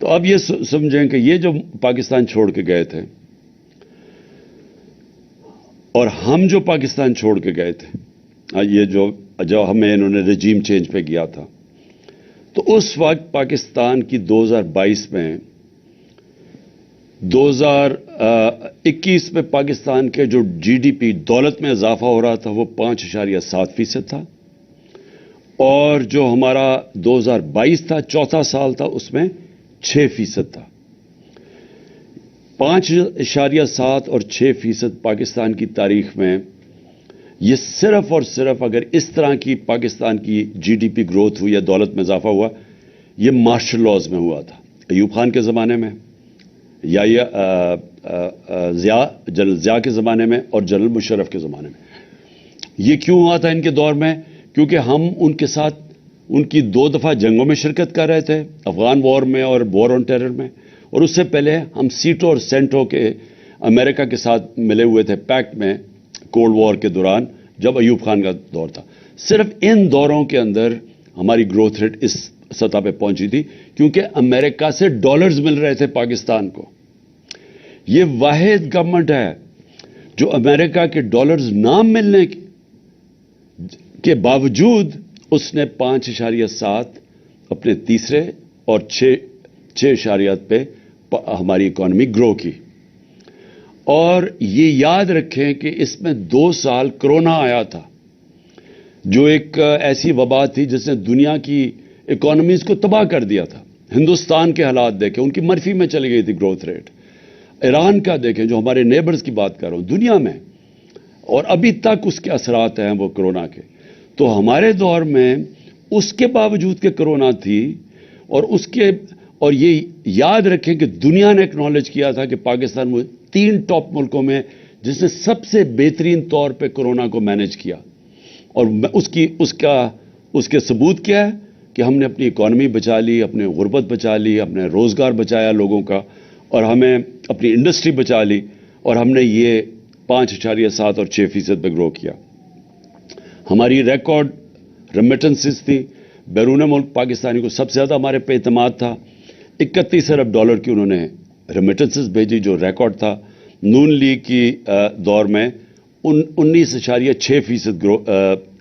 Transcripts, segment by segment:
تو اب یہ سمجھیں کہ یہ جو پاکستان چھوڑ کے گئے تھے اور ہم جو پاکستان چھوڑ کے گئے تھے، یہ جو ہمیں انہوں نے رجیم چینج پہ کیا تھا، تو اس وقت پاکستان کی 2022 میں 2021 میں پاکستان کے جو جی ڈی پی دولت میں اضافہ ہو رہا تھا وہ 5.7% تھا، اور جو ہمارا 2022 تھا، چوتھا سال تھا، اس میں 6% تھا۔ 5.7 اور 6% پاکستان کی تاریخ میں، یہ صرف اور صرف اگر اس طرح کی پاکستان کی جی ڈی پی گروتھ ہوئی یا دولت میں اضافہ ہوا، یہ مارشل لاز میں ہوا تھا، ایوب خان کے زمانے میں، یا جنرل ضیاء کے زمانے میں اور جنرل مشرف کے زمانے میں۔ یہ کیوں ہوا تھا ان کے دور میں؟ کیونکہ ہم ان کے ساتھ ان کی 2 دفعہ جنگوں میں شرکت کر رہے تھے، افغان وار میں اور وار آن ٹیرر میں، اور اس سے پہلے ہم سیٹو اور سینٹو کے امریکہ کے ساتھ ملے ہوئے تھے پیکٹ میں کولڈ وار کے دوران، جب ایوب خان کا دور تھا۔ صرف ان دوروں کے اندر ہماری گروتھ ریٹ اس سطح پہ پہنچی تھی، کیونکہ امریکہ سے ڈالرز مل رہے تھے پاکستان کو۔ یہ واحد گورنمنٹ ہے جو امریکہ کے ڈالرز نہ ملنے کے باوجود اس نے 5.7 اپنے تیسرے اور 6.8 پہ ہماری اکانومی گرو کی۔ اور یہ یاد رکھیں کہ اس میں 2 سال کرونا آیا تھا، جو ایک ایسی وبا تھی جس نے دنیا کی اکانومیز کو تباہ کر دیا تھا۔ ہندوستان کے حالات دیکھیں، ان کی منفی میں چلی گئی تھی گروتھ ریٹ۔ ایران کا دیکھیں، جو ہمارے نیبرز کی بات کر رہا ہوں دنیا میں، اور ابھی تک اس کے اثرات ہیں وہ کرونا کے۔ تو ہمارے دور میں اس کے باوجود کہ کرونا تھی، اور یہ یاد رکھیں کہ دنیا نے اکنالج کیا تھا کہ پاکستان وہ 3 ٹاپ ملکوں میں جس نے سب سے بہترین طور پہ کرونا کو مینج کیا، اور اس کے ثبوت کیا ہے کہ ہم نے اپنی اکانومی بچا لی، اپنے غربت بچا لی، اپنے روزگار بچایا لوگوں کا، اور ہمیں اپنی انڈسٹری بچا لی، اور ہم نے یہ 5.7 اور 6% پہ گرو کیا۔ ہماری ریکارڈ ریمیٹنسز تھی، بیرون ملک پاکستانی کو سب سے زیادہ ہمارے پہ اعتماد تھا۔ 31 ارب ڈالر کی انہوں نے ریمیٹنسز بھیجی، جو ریکارڈ تھا۔ نون لیگ کی دور میں 19.6%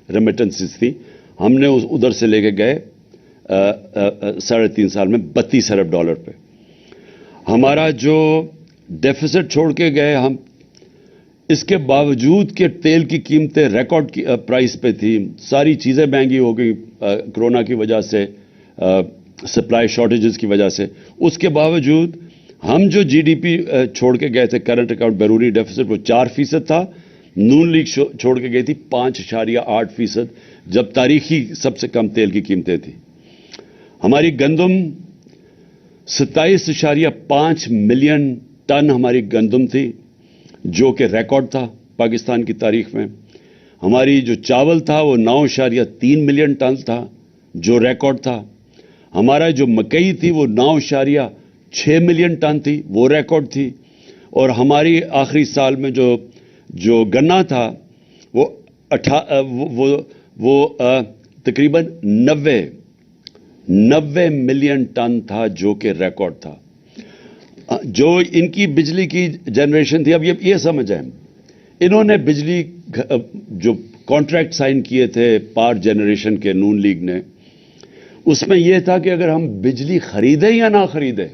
ریمیٹنسز تھی، ہم نے ادھر سے لے کے گئے 3.5 سال میں 32 ارب ڈالر پہ۔ ہمارا جو ڈیفیسٹ چھوڑ کے گئے ہم، اس کے باوجود کہ تیل کی قیمتیں ریکارڈ کی پرائس پہ تھی، ساری چیزیں مہنگی ہو گئی کرونا کی وجہ سے، سپلائی شارٹیجز کی وجہ سے، اس کے باوجود ہم جو جی ڈی پی چھوڑ کے گئے تھے کرنٹ اکاؤنٹ بیرونی ڈیفیسٹ، وہ 4% تھا۔ نون لیگ چھوڑ کے گئی تھی 5.8%، جب تاریخی سب سے کم تیل کی قیمتیں تھیں۔ ہماری گندم 27.5 ملین ٹن ہماری گندم تھی، جو کہ ریکارڈ تھا پاکستان کی تاریخ میں۔ ہماری جو چاول تھا وہ 9.3 ملین ٹن تھا، جو ریکارڈ تھا۔ ہمارا جو مکئی تھی وہ 9.6 ملین ٹن تھی، وہ ریکارڈ تھی۔ اور ہماری آخری سال میں جو گنا تھا وہ تقریباً 90 ملین ٹن تھا، جو کہ ریکارڈ تھا۔ جو ان کی بجلی کی جنریشن تھی، اب یہ سمجھیں، انہوں نے بجلی جو کانٹریکٹ سائن کیے تھے پاور جنریشن کے نون لیگ نے، اس میں یہ تھا کہ اگر ہم بجلی خریدیں یا نہ خریدیں،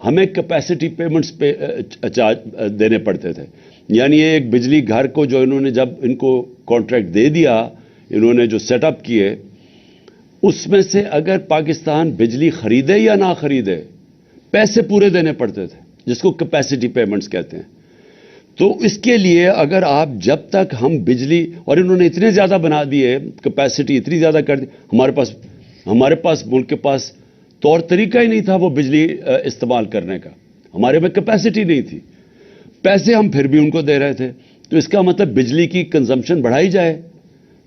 ہمیں کیپیسٹی پیمنٹس پہ دینے پڑتے تھے۔ یعنی ایک بجلی گھر کو جو انہوں نے جب ان کو کانٹریکٹ دے دیا، انہوں نے جو سیٹ اپ کیے، اس میں سے اگر پاکستان بجلی خریدے یا نہ خریدے، پیسے پورے دینے پڑتے تھے، جس کو کیپیسٹی پیمنٹس کہتے ہیں۔ تو اس کے لیے اگر آپ جب تک ہم بجلی، اور انہوں نے اتنے زیادہ بنا دیے، کیپیسٹی اتنی زیادہ کر دی، ہمارے پاس ملک کے پاس طور طریقہ ہی نہیں تھا وہ بجلی استعمال کرنے کا، ہمارے میں کیپیسٹی نہیں تھی، پیسے ہم پھر بھی ان کو دے رہے تھے۔ تو اس کا مطلب بجلی کی کنزمپشن بڑھائی جائے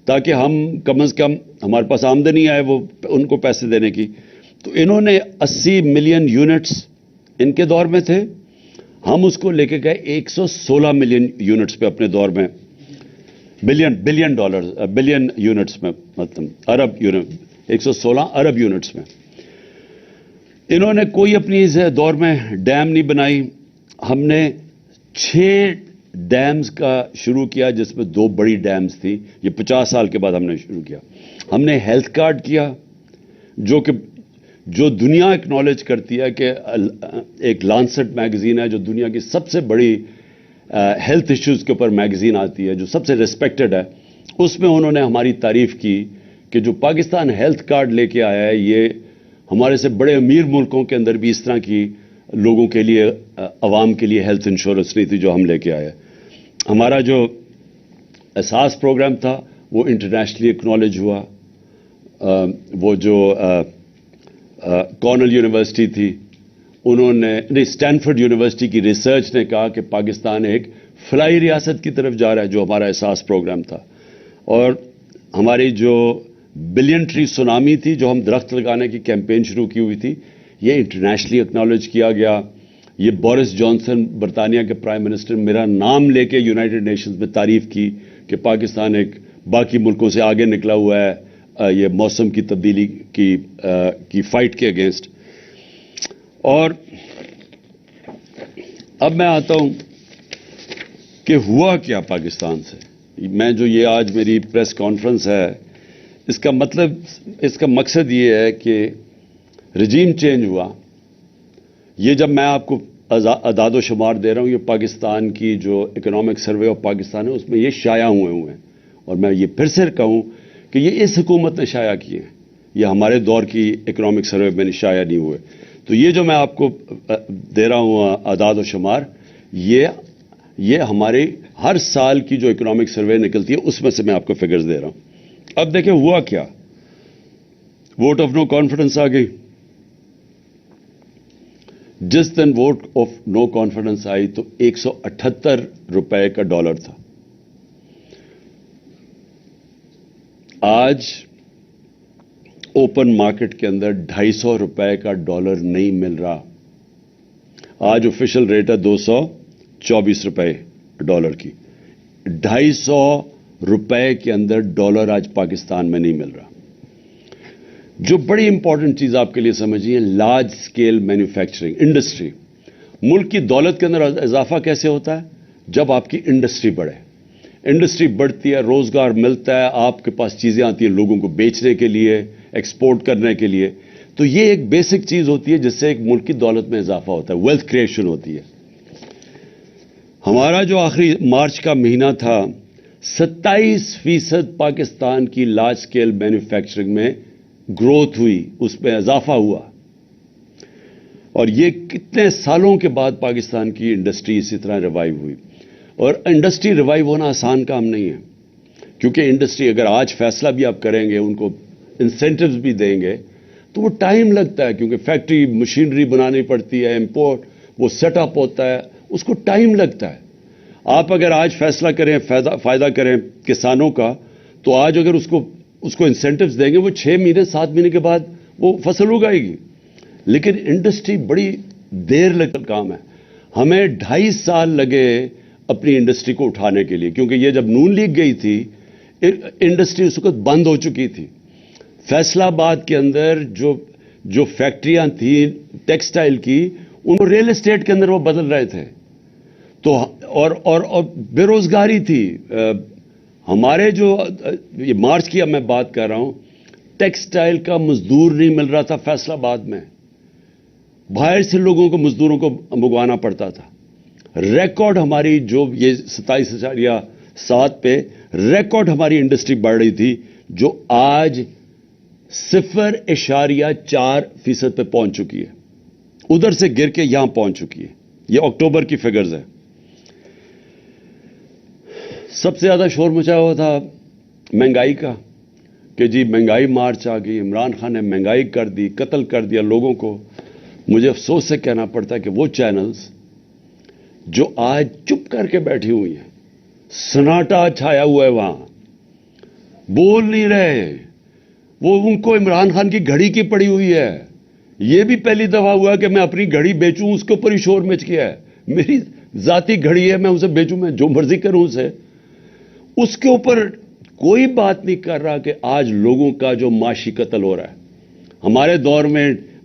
تاکہ ہم کم از کم ہمارے پاس آمدنی آئے وہ ان کو پیسے دینے کی۔ تو انہوں نے 80 ملین یونٹس ان کے دور میں تھے، ہم اس کو لے کے گئے 116 ملین یونٹس پہ اپنے دور میں، بلین یونٹس میں، مطلب ارب یونٹ، 116 ارب یونٹس میں۔ انہوں نے کوئی اپنی اس دور میں ڈیم نہیں بنائی. ہم نے 6 ڈیمز کا شروع کیا جس میں 2 بڑی ڈیمز تھیں. یہ 50 سال کے بعد ہم نے شروع کیا. ہم نے ہیلتھ کارڈ کیا جو دنیا ایکنالج کرتی ہے کہ ایک لانسٹ میگزین ہے جو دنیا کی سب سے بڑی ہیلتھ ایشوز کے اوپر میگزین آتی ہے, جو سب سے ریسپیکٹڈ ہے. اس میں انہوں نے ہماری تعریف کی کہ جو پاکستان ہیلتھ کارڈ لے کے آیا ہے یہ ہمارے سے بڑے امیر ملکوں کے اندر بھی اس طرح کی لوگوں کے لیے, عوام کے لیے ہیلتھ انشورنس نہیں تھی جو ہم لے کے آئے. ہمارا جو اساس پروگرام تھا وہ انٹرنیشنلی اکنالج ہوا. وہ جو کارنل یونیورسٹی تھی انہوں نے اسٹینفورڈ یونیورسٹی کی ریسرچ نے کہا کہ پاکستان ایک فلاحی ریاست کی طرف جا رہا ہے, جو ہمارا اساس پروگرام تھا. اور ہماری جو بلین ٹری سونامی تھی جو ہم درخت لگانے کی کیمپین شروع کی ہوئی تھی, یہ انٹرنیشنلی اکنالج کیا گیا. یہ بورس جانسن برطانیہ کے پرائم منسٹر میرا نام لے کے یونائٹڈ نیشنز میں تعریف کی کہ پاکستان ایک باقی ملکوں سے آگے نکلا ہوا ہے یہ موسم کی تبدیلی کی فائٹ کے اگینسٹ. اور اب میں آتا ہوں کہ ہوا کیا پاکستان سے. میں جو یہ آج میری پریس کانفرنس ہے اس کا مقصد یہ ہے کہ رجیم چینج ہوا. یہ جب میں آپ کو اعداد و شمار دے رہا ہوں یہ پاکستان کی جو اکنامک سروے آف پاکستان ہے اس میں یہ شائع ہوئے ہیں. اور میں یہ پھر سے کہوں کہ یہ اس حکومت نے شائع کیے ہیں, یہ ہمارے دور کی اکنامک سروے میں شائع نہیں ہوئے. تو یہ جو میں آپ کو دے رہا ہوں اعداد و شمار یہ ہمارے ہر سال کی جو اکنامک سروے نکلتی ہے اس میں سے میں آپ کو فگرز دے رہا ہوں. اب دیکھیں ہوا کیا. ووٹ آف نو کانفیڈنس آ گئی. جس دن ووٹ آف نو کانفیڈنس آئی تو 178 روپے کا ڈالر تھا. آج اوپن مارکیٹ کے اندر 250 روپے کا ڈالر نہیں مل رہا. آج آفیشل ریٹ ہے 224 روپے ڈالر کی. 250 روپے کے اندر ڈالر آج پاکستان میں نہیں مل رہا. جو بڑی امپورٹنٹ چیز آپ کے لیے سمجھیے, لارج سکیل مینوفیکچرنگ انڈسٹری. ملک کی دولت کے اندر اضافہ کیسے ہوتا ہے؟ جب آپ کی انڈسٹری بڑھے. انڈسٹری بڑھتی ہے, روزگار ملتا ہے, آپ کے پاس چیزیں آتی ہیں لوگوں کو بیچنے کے لیے, ایکسپورٹ کرنے کے لیے. تو یہ ایک بیسک چیز ہوتی ہے جس سے ایک ملک کی دولت میں اضافہ ہوتا ہے, ویلتھ کریشن ہوتی ہے. ہمارا جو آخری مارچ کا مہینہ تھا 27% پاکستان کی لارج سکیل مینوفیکچرنگ میں گروتھ ہوئی, اس میں اضافہ ہوا. اور یہ کتنے سالوں کے بعد پاکستان کی انڈسٹری اسی طرح ریوائیو ہوئی. اور انڈسٹری ریوائیو ہونا آسان کام نہیں ہے, کیونکہ انڈسٹری اگر آج فیصلہ بھی آپ کریں گے, ان کو انسینٹیوز بھی دیں گے تو وہ ٹائم لگتا ہے, کیونکہ فیکٹری مشینری بنانی پڑتی ہے, امپورٹ وہ سیٹ اپ ہوتا ہے, اس کو ٹائم لگتا ہے. آپ اگر آج فیصلہ کریں, فائدہ کریں کسانوں کا, تو آج اگر اس کو انسینٹیوز دیں گے وہ 6 مہینے 7 مہینے کے بعد وہ فصل اگائے گی. لیکن انڈسٹری بڑی دیر لگتا کام ہے. ہمیں 2.5 سال لگے اپنی انڈسٹری کو اٹھانے کے لیے, کیونکہ یہ جب نون لیگ گئی تھی انڈسٹری اس وقت بند ہو چکی تھی. فیصل آباد کے اندر جو فیکٹریاں تھیں ٹیکسٹائل کی, ان کو ریل اسٹیٹ کے اندر وہ بدل رہے تھے. تو اور بے روزگاری تھی. ہمارے جو یہ مارچ کی اب میں بات کر رہا ہوں, ٹیکسٹائل کا مزدور نہیں مل رہا تھا فیصل آباد میں, باہر سے لوگوں کو مزدوروں کو منگوانا پڑتا تھا. ریکارڈ ہماری جو یہ 27.7 پہ ریکارڈ ہماری انڈسٹری بڑھ رہی تھی, جو آج 0.4% پہ پہنچ چکی ہے. ادھر سے گر کے یہاں پہنچ چکی ہے. یہ اکتوبر کی فگرز ہے. سب سے زیادہ شور مچا ہوا تھا مہنگائی کا, کہ جی مہنگائی مارچ آ گئی, عمران خان نے مہنگائی کر دی, قتل کر دیا لوگوں کو. مجھے افسوس سے کہنا پڑتا ہے کہ وہ چینلز جو آج چپ کر کے بیٹھی ہوئی ہیں, سناٹا چھایا ہوا ہے وہاں, بول نہیں رہے, وہ ان کو عمران خان کی گھڑی کی پڑی ہوئی ہے. یہ بھی پہلی دفعہ ہوا کہ میں اپنی گھڑی بیچوں, اس کے اوپر ہی شور مچ گیا ہے. میری ذاتی گھڑی ہے, میں اسے بیچوں, میں جو مرضی کروں اسے. اس کے اوپر کوئی بات نہیں کر رہا کہ آج لوگوں کا جو معاشی قتل ہو رہا ہے. ہمارے دور میں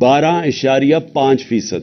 12.5%।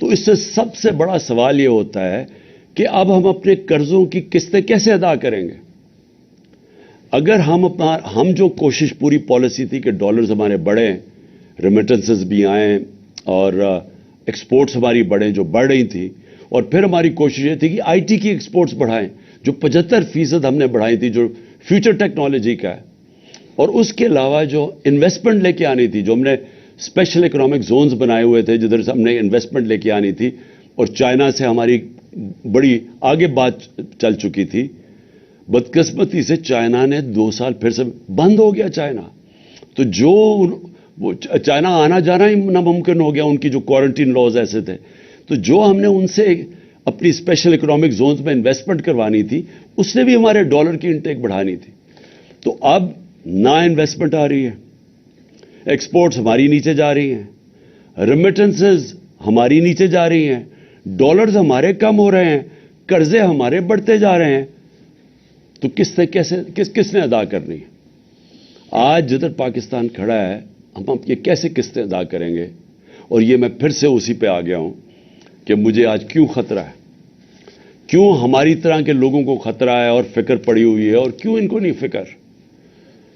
تو اس سے سب سے بڑا سوال یہ ہوتا ہے کہ اب ہم اپنے قرضوں کی قسطیں کیسے ادا کریں گے؟ اگر ہم جو کوشش پوری پالیسی تھی کہ ڈالرز ہمارے بڑھیں، ریمیٹنسز بھی آئیں اور ایکسپورٹس ہماری بڑھیں جو بڑھ رہی تھی، اور پھر ہماری کوشش یہ تھی کہ آئی ٹی کی ایکسپورٹس بڑھائیں جو 75% ہم نے بڑھائی تھی، جو فیوچر ٹیکنالوجی کا ہے، اور اس کے علاوہ جو انویسٹمنٹ لے کے آنی تھی، جو ہم نے اسپیشل اکنامک زونز بنائے ہوئے تھے جدھر سے ہم نے انویسٹمنٹ لے کے آنی تھی، اور چائنا سے ہماری بڑی آگے بات چل چکی تھی. بدقسمتی سے چائنا نے 2 سال پھر سے بند ہو گیا چائنا. تو جو وہ چائنا آنا جانا ہی ناممکن ہو گیا، ان کی جو کوارنٹین لاز ایسے تھے. تو جو ہم نے ان سے اپنی اسپیشل اکنامک زونز میں انویسٹمنٹ کروانی تھی، اس سے بھی ہمارے ڈالر کی انٹیک بڑھانی تھی. تو اب نہ انویسٹمنٹ آ رہی ہے، ایکسپورٹس ہماری نیچے جا رہی ہیں، ریمیٹنسز ہماری نیچے جا رہی ہیں، ڈالرز ہمارے کم ہو رہے ہیں، قرضے ہمارے بڑھتے جا رہے ہیں. تو کس نے ادا کرنی ہے؟ آج جدھر پاکستان کھڑا ہے، ہم یہ کیسے قسطیں ادا کریں گے؟ اور یہ میں پھر سے اسی پہ آ گیا ہوں کہ مجھے آج کیوں خطرہ ہے، کیوں ہماری طرح کے لوگوں کو خطرہ ہے اور فکر پڑی ہوئی ہے، اور کیوں ان کو نہیں فکر.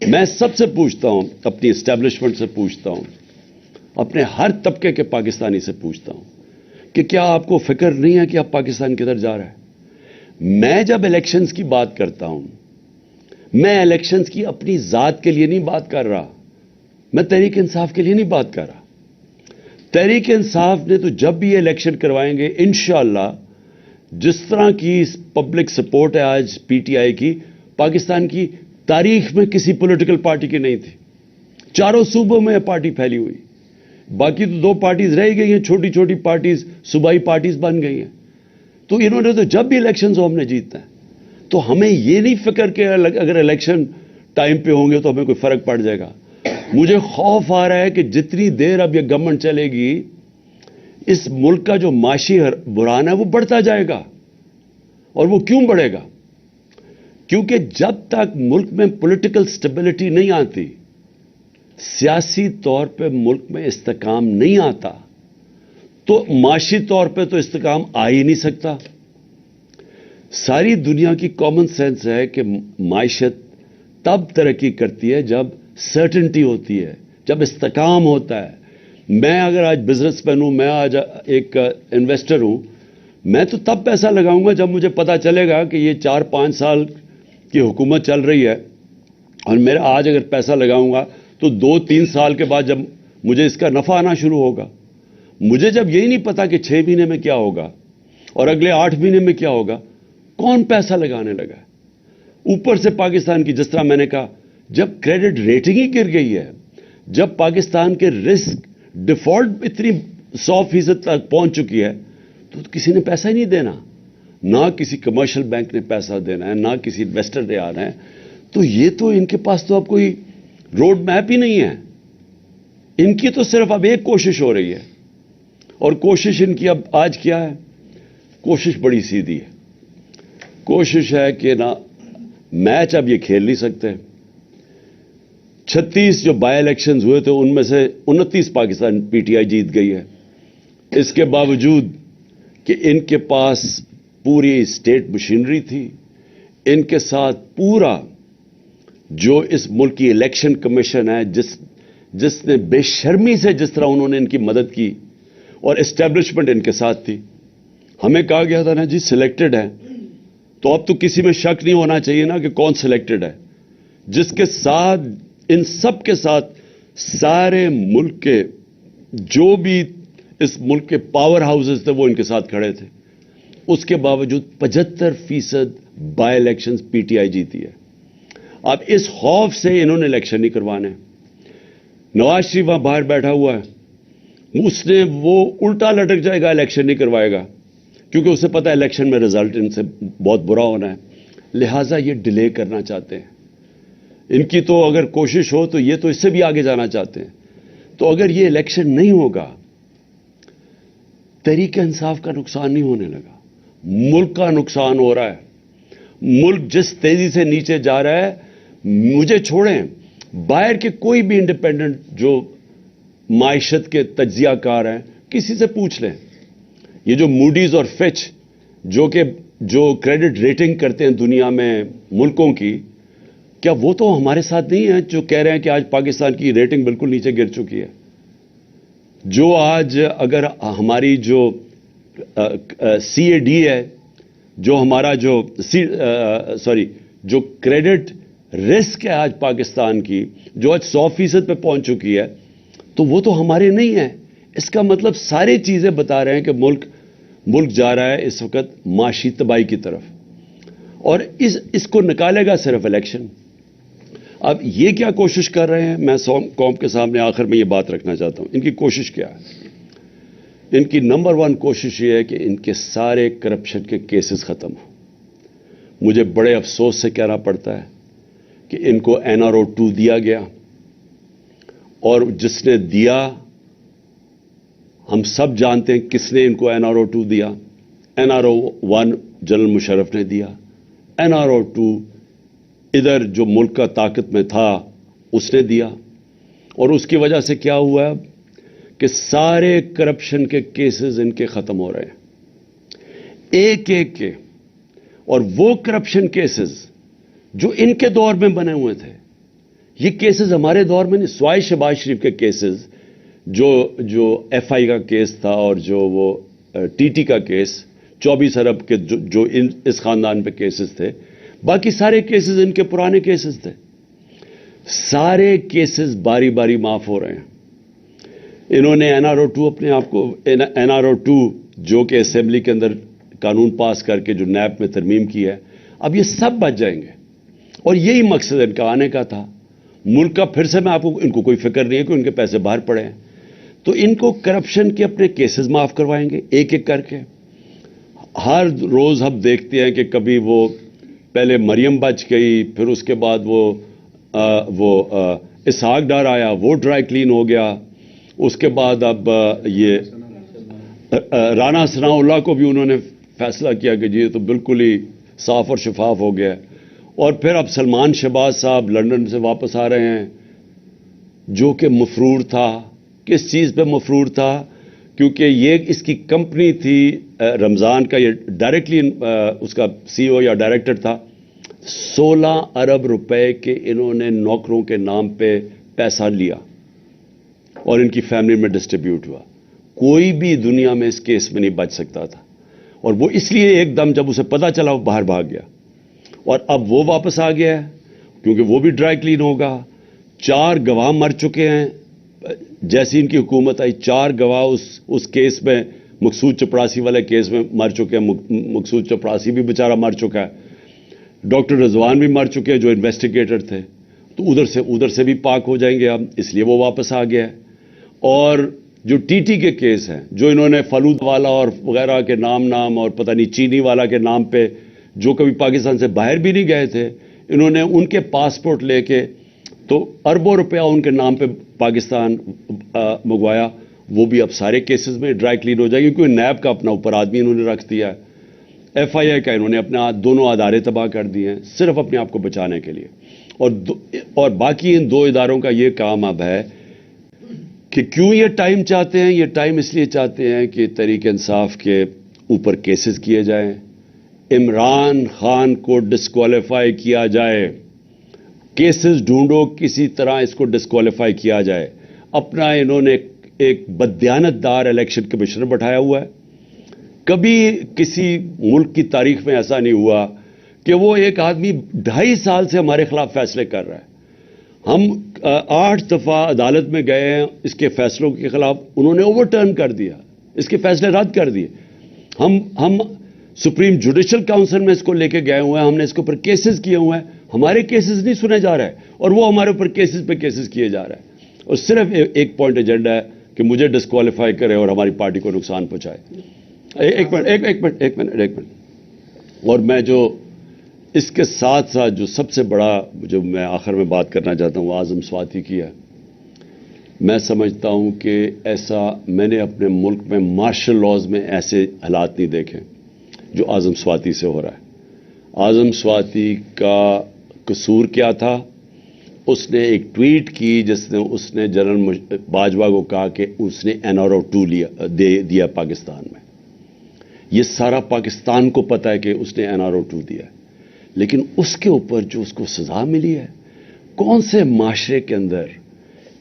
میں سب سے پوچھتا ہوں، اپنی اسٹیبلشمنٹ سے پوچھتا ہوں، اپنے ہر طبقے کے پاکستانی سے پوچھتا ہوں کہ کیا آپ کو فکر نہیں ہے کہ اب پاکستان کدھر جا رہا ہے؟ میں جب الیکشنز کی بات کرتا ہوں، میں الیکشنز کی اپنی ذات کے لیے نہیں بات کر رہا، میں تحریک انصاف کے لیے نہیں بات کر رہا. تحریک انصاف نے تو جب بھی یہ الیکشن کروائیں گے انشاءاللہ، جس طرح کی پبلک سپورٹ ہے آج پی ٹی آئی کی، پاکستان کی تاریخ میں کسی پولیٹیکل پارٹی کی نہیں تھی. چاروں صوبوں میں پارٹی پھیلی ہوئی، باقی تو 2 پارٹیز رہ گئی ہیں، چھوٹی چھوٹی پارٹیز، صوبائی پارٹیز بن گئی ہیں. تو انہوں نے تو جب بھی الیکشنز ہو ہم نے جیتنا ہے. تو ہمیں یہ نہیں فکر کہ اگر الیکشن ٹائم پہ ہوں گے تو ہمیں کوئی فرق پڑ جائے گا. مجھے خوف آ رہا ہے کہ جتنی دیر اب یہ گورنمنٹ چلے گی، اس ملک کا جو معاشی بحران ہے وہ بڑھتا جائے گا. اور وہ کیوں بڑھے گا؟ کیونکہ جب تک ملک میں پولیٹیکل سٹیبلٹی نہیں آتی، سیاسی طور پہ ملک میں استحکام نہیں آتا، تو معاشی طور پہ تو استحکام آ ہی نہیں سکتا. ساری دنیا کی کامن سینس ہے کہ معیشت تب ترقی کرتی ہے جب سرٹنٹی ہوتی ہے، جب استحکام ہوتا ہے. میں اگر آج بزنس مین ہوں، میں آج ایک انویسٹر ہوں، میں تو تب پیسہ لگاؤں گا جب مجھے پتا چلے گا کہ یہ 4-5 سال کی حکومت چل رہی ہے، اور میرا آج اگر پیسہ لگاؤں گا تو 2-3 سال کے بعد جب مجھے اس کا نفع آنا شروع ہوگا. مجھے جب یہی نہیں پتا کہ 6 مہینے میں کیا ہوگا اور اگلے 8 مہینے میں کیا ہوگا، کون پیسہ لگانے لگا ہے؟ اوپر سے پاکستان کی، جس طرح میں نے کہا، جب کریڈٹ ریٹنگ ہی گر گئی ہے، جب پاکستان کے رسک ڈیفالٹ اتنی 100% تک پہنچ چکی ہے، تو کسی نے پیسہ ہی نہیں دینا. نہ کسی کمرشل بینک نے پیسہ دینا ہے، نہ کسی انویسٹر نے آنا ہے. تو یہ تو ان کے پاس تو اب کوئی روڈ میپ ہی نہیں ہے. ان کی تو صرف اب ایک کوشش ہو رہی ہے، اور کوشش ان کی اب آج کیا ہے؟ کوشش بڑی سیدھی ہے. کوشش ہے کہ نہ میچ اب یہ کھیل نہیں سکتے. 36 جو بائی الیکشنز ہوئے تھے ان میں سے 29 پاکستان پی ٹی آئی جیت گئی ہے. اس کے باوجود کہ ان کے پاس پوری اسٹیٹ مشینری تھی، ان کے ساتھ پورا جو اس ملک کی الیکشن کمیشن ہے، جس نے بے شرمی سے جس طرح انہوں نے ان کی مدد کی، اور اسٹیبلشمنٹ ان کے ساتھ تھی. ہمیں کہا گیا تھا نا جی سلیکٹڈ ہے، تو اب تو کسی میں شک نہیں ہونا چاہیے نا کہ کون سلیکٹڈ ہے. جس کے ساتھ، ان سب کے ساتھ، سارے ملک کے جو بھی اس ملک کے پاور ہاؤسز تھے وہ ان کے ساتھ کھڑے تھے. اس کے باوجود 75% by elections P T I جیتی ہے. اب اس خوف سے انہوں نے الیکشن نہیں کروانے. نواز شریف وہاں باہر بیٹھا ہوا ہے، اس نے وہ الٹا لٹک جائے گا، الیکشن نہیں کروائے گا، کیونکہ اسے پتا ہے الیکشن میں رزلٹ ان سے بہت برا ہونا ہے. لہٰذا یہ ڈیلے کرنا چاہتے ہیں. ان کی تو اگر کوشش ہو تو یہ تو اس سے بھی آگے جانا چاہتے ہیں. تو اگر یہ الیکشن نہیں ہوگا، تحریک انصاف کا نقصان نہیں ہونے لگا، ملک کا نقصان ہو رہا ہے. ملک جس تیزی سے نیچے جا رہا ہے، مجھے چھوڑیں، باہر کے کوئی بھی انڈیپینڈنٹ جو معیشت کے تجزیہ کار ہیں، کسی سے پوچھ لیں، یہ جو موڈیز اور فچ جو کریڈٹ ریٹنگ کرتے ہیں دنیا میں ملکوں کی، کیا وہ تو ہمارے ساتھ نہیں ہیں جو کہہ رہے ہیں کہ آج پاکستان کی ریٹنگ بالکل نیچے گر چکی ہے؟ جو آج اگر ہماری جو سی اے ڈی ہے، جو ہمارا جو جو کریڈٹ رسک ہے آج پاکستان کی، جو آج 100% پہ پہنچ چکی ہے، تو وہ تو ہمارے نہیں ہے۔ اس کا مطلب ساری چیزیں بتا رہے ہیں کہ ملک جا رہا ہے اس وقت معاشی تباہی کی طرف، اور اس کو نکالے گا صرف الیکشن۔ اب یہ کیا کوشش کر رہے ہیں، میں قوم کے سامنے آخر میں یہ بات رکھنا چاہتا ہوں، ان کی کوشش کیا ہے؟ ان کی نمبر 1 کوشش یہ ہے کہ ان کے سارے کرپشن کے کیسز ختم ہوں۔ مجھے بڑے افسوس سے کہنا پڑتا ہے کہ ان کو NRO 2 دیا گیا، اور جس نے دیا ہم سب جانتے ہیں کس نے ان کو NRO 2 دیا۔ NRO 1 جنرل مشرف نے دیا، NRO 2 ادھر جو ملک کا طاقت میں تھا اس نے دیا، اور اس کی وجہ سے کیا ہوا ہے کہ سارے کرپشن کے کیسز ان کے ختم ہو رہے ہیں ایک ایک کے، اور وہ کرپشن کیسز جو ان کے دور میں بنے ہوئے تھے، یہ کیسز ہمارے دور میں نہیں، سوائے شہباز شریف کے کیسز، جو FI کا کیس تھا اور جو وہ TT کا کیس 24 ارب کے جو اس خاندان پہ کیسز تھے، باقی سارے کیسز ان کے پرانے کیسز تھے۔ سارے کیسز باری باری معاف ہو رہے ہیں۔ انہوں نے NRO 2 اپنے آپ کو NRO 2 جو کہ اسمبلی کے اندر قانون پاس کر کے جو نیب میں ترمیم کی ہے، اب یہ سب بچ جائیں گے، اور یہی مقصد ان کا آنے کا تھا ملک کا۔ پھر سے میں آپ کو، ان کو کوئی فکر نہیں ہے کہ ان کے پیسے باہر پڑے ہیں، تو ان کو کرپشن کے اپنے کیسز معاف کروائیں گے ایک ایک کر کے۔ ہر روز ہم دیکھتے ہیں کہ کبھی وہ پہلے مریم بچ گئی، پھر اس کے بعد وہ اسحاق ڈار آیا، وہ ڈرائی کلین ہو گیا، اس کے بعد اب یہ رانا ثناء اللہ کو بھی انہوں نے فیصلہ کیا کہ جی یہ تو بالکل ہی صاف اور شفاف ہو گیا، اور پھر اب سلمان شہباز صاحب لندن سے واپس آ رہے ہیں، جو کہ مفرور تھا۔ کس چیز پہ مفرور تھا؟ کیونکہ یہ اس کی کمپنی تھی رمضان کا، یہ ڈائریکٹلی اس کا CEO یا ڈائریکٹر تھا۔ 16 ارب روپے کے انہوں نے نوکروں کے نام پہ پیسہ لیا اور ان کی فیملی میں ڈسٹریبیوٹ ہوا۔ کوئی بھی دنیا میں اس کیس میں نہیں بچ سکتا تھا، اور وہ اس لیے ایک دم جب اسے پتا چلا وہ باہر بھاگ گیا، اور اب وہ واپس آ گیا ہے کیونکہ وہ بھی ڈرائی کلین ہوگا۔ 4 گواہ مر چکے ہیں، جیسی ان کی حکومت آئی 4 گواہ اس کیس میں، مقصود چپڑاسی والے کیس میں مر چکے ہیں۔ مقصود چپڑاسی بھی بیچارہ مر چکا ہے، ڈاکٹر رضوان بھی مر چکے ہیں جو انویسٹیگیٹر تھے، تو ادھر سے بھی پاک ہو جائیں گے اب، اس لیے وہ واپس آ گیا ہے۔ اور جو TT کے کیس ہیں، جو انہوں نے فلود والا اور وغیرہ کے نام اور پتہ نہیں چینی والا کے نام پہ، جو کبھی پاکستان سے باہر بھی نہیں گئے تھے، انہوں نے ان کے پاسپورٹ لے کے تو اربوں روپیہ ان کے نام پہ پاکستان منگوایا، وہ بھی اب سارے کیسز میں ڈرائی کلین ہو جائے گی، کیونکہ نیب کا اپنا اوپر آدمی انہوں نے رکھ دیا ہے، FIA کا انہوں نے اپنے دونوں ادارے تباہ کر دیے ہیں صرف اپنے آپ کو بچانے کے لیے۔ اور باقی ان 2 اداروں کا یہ کام اب ہے کہ کیوں یہ ٹائم چاہتے ہیں؟ یہ ٹائم اس لیے چاہتے ہیں کہ تحریک انصاف کے اوپر کیسز کیے جائیں، عمران خان کو ڈسکوالیفائی کیا جائے، کیسز ڈھونڈو کسی طرح اس کو ڈسکوالیفائی کیا جائے۔ اپنا انہوں نے ایک بددیانت دار الیکشن کمشنر بٹھایا ہوا ہے۔ کبھی کسی ملک کی تاریخ میں ایسا نہیں ہوا کہ وہ ایک آدمی 2.5 سال سے ہمارے خلاف فیصلے کر رہا ہے۔ ہم 8 دفعہ عدالت میں گئے ہیں اس کے فیصلوں کے خلاف، انہوں نے اوور ٹرن کر دیا، اس کے فیصلے رد کر دیے۔ ہم سپریم جوڈیشل کاؤنسل میں اس کو لے کے گئے ہوئے ہیں، ہم نے اس کے اوپر کیسز کیے ہوئے ہیں، ہمارے کیسز نہیں سنے جا رہے، اور وہ ہمارے اوپر کیسز پہ کیسز کیے جا رہے ہیں، اور صرف ایک پوائنٹ ایجنڈا ہے کہ مجھے ڈسکوالیفائی کرے اور ہماری پارٹی کو نقصان پہنچائے۔ ایک منٹ۔ اور میں جو اس کے ساتھ ساتھ جو سب سے بڑا جو میں آخر میں بات کرنا چاہتا ہوں وہ اعظم سواتی کی ہے۔ میں سمجھتا ہوں کہ ایسا میں نے اپنے ملک میں مارشل لاز میں ایسے حالات نہیں دیکھے جو اعظم سواتی سے ہو رہا ہے۔ اعظم سواتی کا قصور کیا تھا؟ اس نے ایک ٹویٹ کی جس نے اس نے جنرل باجوہ کو کہا کہ اس نے NRO 2 دیا پاکستان میں، یہ سارا پاکستان کو پتا ہے کہ اس نے NRO2 دیا ہے، لیکن اس کے اوپر جو اس کو سزا ملی ہے، کون سے معاشرے کے اندر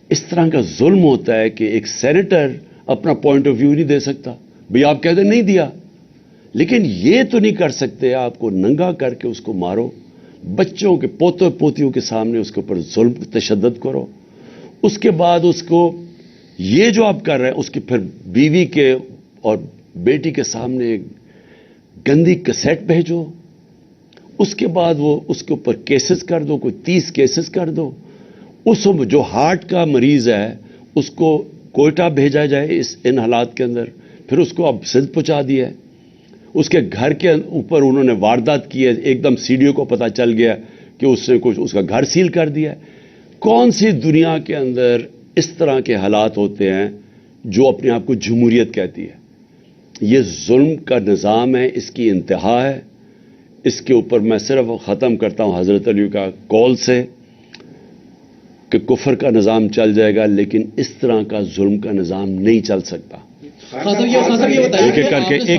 اس طرح کا ظلم ہوتا ہے کہ ایک سینیٹر اپنا پوائنٹ آف ویو نہیں دے سکتا؟ بھئی آپ کہہ دیں نہیں دیا، لیکن یہ تو نہیں کر سکتے آپ کو ننگا کر کے اس کو مارو، بچوں کے پوتوں پوتیوں کے سامنے اس کے اوپر ظلم تشدد کرو، اس کے بعد اس کو یہ جو آپ کر رہے ہیں اس کی پھر بیوی کے اور بیٹی کے سامنے گندی کیسٹ بھیجو، اس کے بعد وہ اس کے اوپر کیسز کر دو، کوئی 30 کیسز کر دو، اس جو ہارٹ کا مریض ہے اس کو کوئٹہ بھیجا جائے ان حالات کے اندر، پھر اس کو اب سندھ پہنچا دیا ہے، اس کے گھر کے اوپر انہوں نے واردات کی ہے، ایک دم CDO کو پتا چل گیا کہ اس نے کچھ اس کا گھر سیل کر دیا ہے۔ کون سی دنیا کے اندر اس طرح کے حالات ہوتے ہیں جو اپنے آپ کو جمہوریت کہتی ہے؟ یہ ظلم کا نظام ہے، اس کی انتہا ہے۔ اس کے اوپر میں صرف ختم کرتا ہوں حضرت علی کا قول سے کہ کفر کا نظام چل جائے گا لیکن اس طرح کا ظلم کا نظام نہیں چل سکتا۔ ایک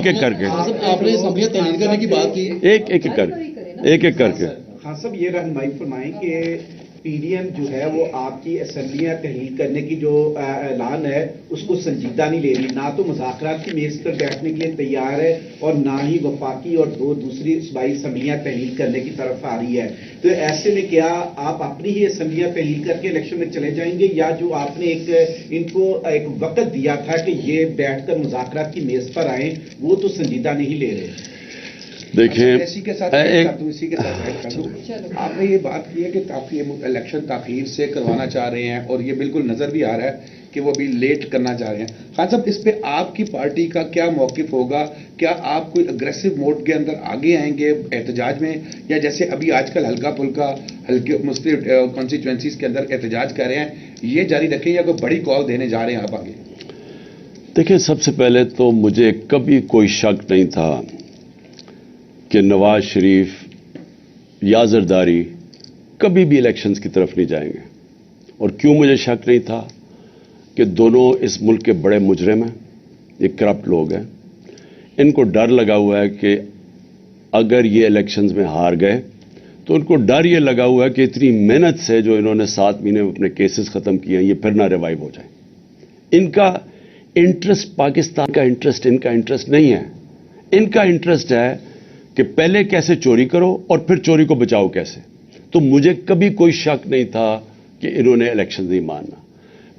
ایک کر کے آپ نے اسمبلیاں تحلیل کرنے کی بات کی، ایک ایک کر کے خان صاحب یہ رہنمائی فرمائیں کہ PDM جو ہے وہ آپ کی اسمبلیاں تحلیل کرنے کی جو اعلان ہے اس کو سنجیدہ نہیں لے رہی، نہ تو مذاکرات کی میز پر بیٹھنے کے لیے تیار ہے اور نہ ہی وفاقی اور دوسری صوبائی اسمبلیاں تحلیل کرنے کی طرف آ رہی ہے۔ تو ایسے میں کیا آپ اپنی ہی اسمبلیاں تحلیل کر کے الیکشن میں چلے جائیں گے، یا جو آپ نے ان کو ایک وقت دیا تھا کہ یہ بیٹھ کر مذاکرات کی میز پر آئیں وہ تو سنجیدہ نہیں لے رہے؟ دیکھیں اسی کے ساتھ آپ نے یہ بات کی ہے کہ کافی الیکشن تاخیر سے کروانا چاہ رہے ہیں اور یہ بالکل نظر بھی آ رہا ہے کہ وہ ابھی لیٹ کرنا چاہ رہے ہیں۔ خان صاحب اس پہ آپ کی پارٹی کا کیا موقف ہوگا؟ کیا آپ کوئی اگریسو موڈ کے اندر آگے آئیں گے احتجاج میں، یا جیسے ابھی آج کل ہلکا پھلکا ہلکے مختلف کانسٹیچوئنسیز کے اندر احتجاج کر رہے ہیں، یہ جاری رکھیں یا کوئی بڑی کال دینے جا رہے ہیں آپ آگے؟ دیکھیں، سب سے پہلے تو مجھے کبھی کوئی شک نہیں تھا کہ نواز شریف یا زرداری کبھی بھی الیکشنز کی طرف نہیں جائیں گے۔ اور کیوں مجھے شک نہیں تھا؟ کہ دونوں اس ملک کے بڑے مجرم ہیں، یہ کرپٹ لوگ ہیں، ان کو ڈر لگا ہوا ہے کہ اگر یہ الیکشنز میں ہار گئے تو ان کو ڈر یہ لگا ہوا ہے کہ اتنی محنت سے جو انہوں نے 7 مہینے میں اپنے کیسز ختم کیے ہیں یہ پھر نہ ریوائیو ہو جائیں۔ ان کا انٹرسٹ پاکستان کا انٹرسٹ ان کا انٹرسٹ نہیں ہے، ان کا انٹرسٹ ہے کہ پہلے کیسے چوری کرو اور پھر چوری کو بچاؤ کیسے۔ تو مجھے کبھی کوئی شک نہیں تھا کہ انہوں نے الیکشن نہیں ماننا۔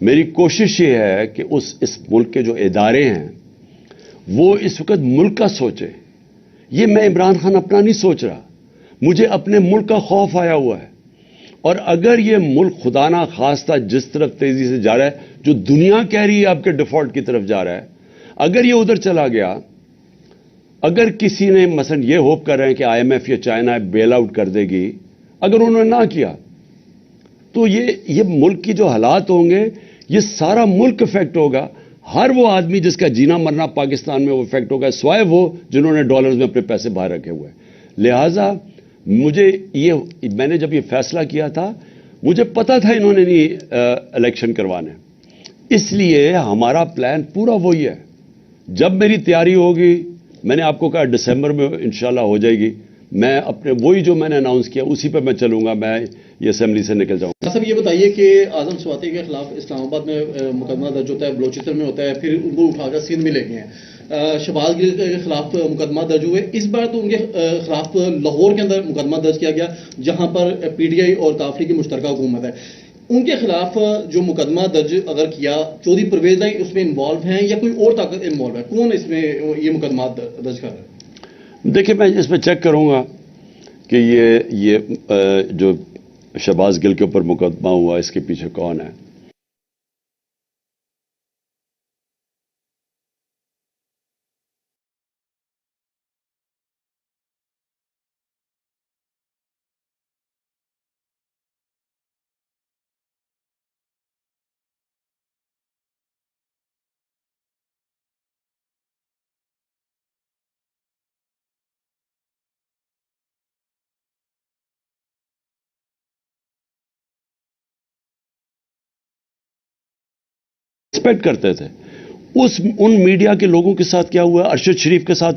میری کوشش یہ ہے کہ اس ملک کے جو ادارے ہیں وہ اس وقت ملک کا سوچے۔ یہ میں عمران خان اپنا نہیں سوچ رہا، مجھے اپنے ملک کا خوف آیا ہوا ہے، اور اگر یہ ملک خدا نہ خواستہ جس طرف تیزی سے جا رہا ہے، جو دنیا کہہ رہی ہے آپ کے ڈیفالٹ کی طرف جا رہا ہے، اگر یہ ادھر چلا گیا، اگر کسی نے مثلا یہ ہوپ کر رہے ہیں کہ IMF یا چائنا بیل آؤٹ کر دے گی، اگر انہوں نے نہ کیا تو یہ ملک کی جو حالات ہوں گے یہ سارا ملک افیکٹ ہوگا۔ ہر وہ آدمی جس کا جینا مرنا پاکستان میں وہ افیکٹ ہوگا، سوائے وہ جنہوں نے ڈالرز میں اپنے پیسے باہر رکھے ہوئے ہیں۔ لہٰذا میں نے جب یہ فیصلہ کیا تھا مجھے پتا تھا انہوں نے نہیں الیکشن کروانے، اس لیے ہمارا پلان پورا وہی ہے۔ جب میری تیاری ہوگی، میں نے آپ کو کہا دسمبر میں انشاءاللہ ہو جائے گی، میں اپنے وہی جو میں نے اناؤنس کیا اسی پہ میں چلوں گا، میں یہ اسمبلی سے نکل جاؤں گا۔ صاحب یہ بتائیے کہ اعظم سواتی کے خلاف اسلام آباد میں مقدمہ درج ہوتا ہے، بلوچستان میں ہوتا ہے، پھر ان کو اٹھا کر سندھ میں لے گئے ہیں۔ شہباز گل کے خلاف مقدمہ درج ہوئے، اس بار تو ان کے خلاف لاہور کے اندر مقدمہ درج کیا گیا جہاں پر PTI اور کافری کی مشترکہ حکومت ہے۔ ان کے خلاف جو مقدمہ درج اگر کیا، چودھری پرویز لائی اس میں انوالو ہیں یا کوئی اور طاقت انوالو ہے؟ کون اس میں یہ مقدمات درج کر رہا ہے؟ دیکھیں، میں اس پہ چیک کروں گا کہ یہ جو شہباز گل کے اوپر مقدمہ ہوا اس کے پیچھے کون ہے۔ ایکسپیکٹ کرتے تھے ان میڈیا کے لوگوں کے ساتھ کیا ہوا ہے، ارشد شریف کے ساتھ